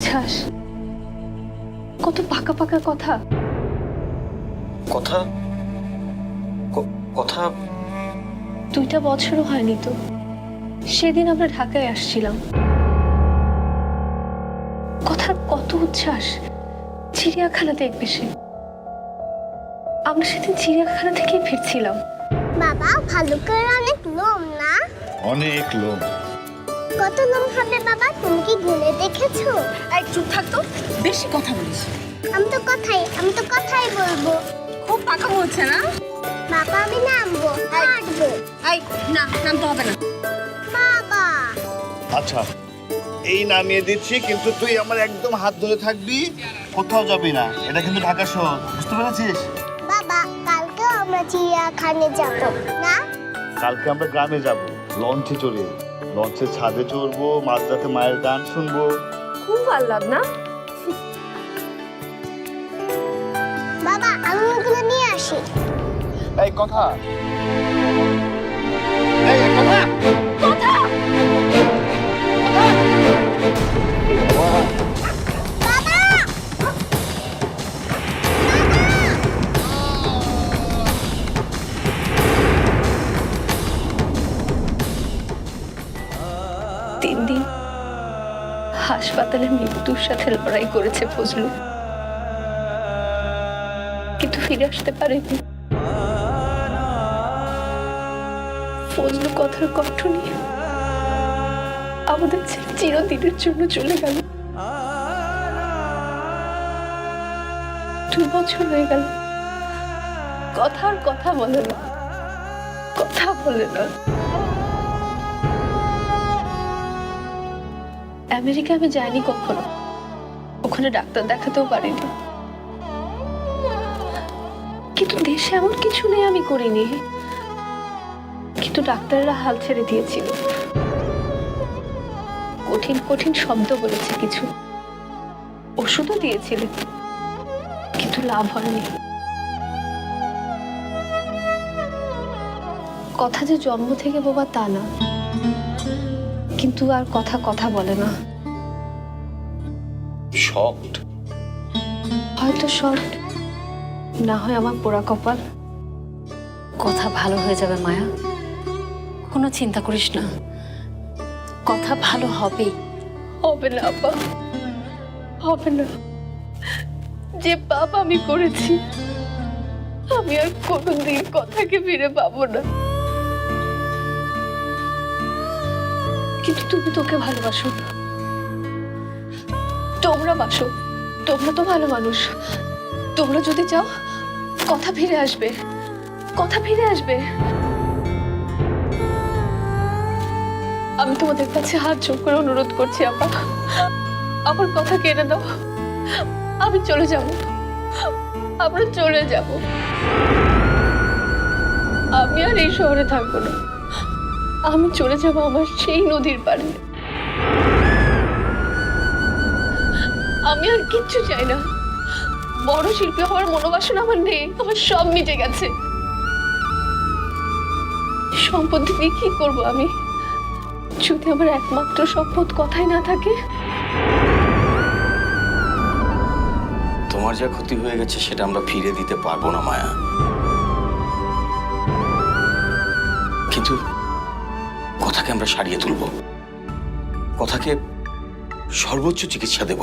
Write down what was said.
উচ্ছ্বাস, কত পাকা পাকা কথা। কথা কথা 2টা বছরও হয়নি তো, সেদিন আমরা ঢাকায় আসছিলাম। কথার কত উচ্ছ্বাস, চিড়িয়াখানা দেখবে সে। আমরা সেদিন চিড়িয়াখানা থেকেই ফিরছিলাম। বাবা, ভালুকের অনেক লোম না? অনেক লোক। কত লোম হবে বাবা, তুমি কি গুনে দেখেছো? এই চুপ থাক তো, বেশি কথা বলিস। আমি তো কথাই বলবো। খুব পাকামো হচ্ছে না? বাবা, আমি নামবো, হাঁটবো। এই না, নামতে হবে না। বাবা, আচ্ছা, এই নামিয়ে দিচ্ছি, কিন্তু তুই আমার একদম হাত ধরে থাকবি, কোথাও যাবি না। এটা কিন্তু ঢাকা শহর, বুঝতে পেরেছিস? বাবা, কালকে আমরা চিড়িয়াখানে যাব না? কালকে আমরা গ্রামে যাব, লঞ্চে চড়ে। লঞ্চের ছাদে চড়বো, মাঝরাতে মায়ের গান শুনবো। খুব আহ্লাদ না? বাবা, আমি ওগুলো নিয়ে আসি। এই কথা, এই কথা, বাবা, 3 দিন হাসপাতালে মৃত্যুর সাথে লড়াই করেছে ফজলু, কিন্তু ফিরে আসতে পারেনি। ফজলু কথার কণ্ঠ নিয়ে আমাদের ছেলে চিরদিনের জন্য চলে গেল। 2 বছর হয়ে গেল, কথার কথা বলে না, কথা বলে না। আমেরিকা আমি যাইনি কখনো, ওখানে ডাক্তার দেখাতেও পারিনি, কিন্তু দেশে এমন কিছু নেই আমি করিনি। কিন্তু ডাক্তাররা হাল ছেড়ে দিয়েছিল, কঠিন কঠিন শব্দ বলেছে, কিছু ওষুধও দিয়েছিলেন, কিন্তু লাভ হয়নি। কথা যে জন্ম থেকে বোবা তা না, কিন্তু আর কথা কথা বলে না। শকড। হয়তো সব, না হয় আমার পোড়া কপাল। কথা ভালো হয়ে যাবে মায়া, কোনো চিন্তা করিস না, কথা ভালো হবেই। হবে না আপা, হবে না। যে পাপ আমি করেছি, আমি আর কোনোদিন কথাকে ফিরে পাবো না। কিন্তু তুমি তোকে ভালোবাসো, তোমরা বাসো, তোমরা তো ভালো মানুষ। তোমরা যদি চাও, কথা ফিরে আসবে, কথা ফিরে আসবে। আমি তোমাদের কাছে হাত জোড় করে অনুরোধ করছি আপা, আমার কথা কেড়ে দাও। আমি চলে যাব, আমরা চলে যাব। আমি আর এই শহরে থাকবো না, আমি চলে যাব আমার সেই নদীর পাড়ে। আমি আর কিচ্ছু চাই না, বড় শিল্পী হওয়ার মনোবাসনা আমার নেই, আমার সব মিটে গেছে। সম্পত্তি নিয়ে কি করবো আমি, যদি আমার একমাত্র সম্পদ কথাই না থাকে? তোমার যা ক্ষতি হয়ে গেছে সেটা আমরা ফিরে দিতে পারবো না মায়া, কিন্তু কথাকে আমরা সারিয়ে তুলবো, কথাকে সর্বোচ্চ চিকিৎসা দেব।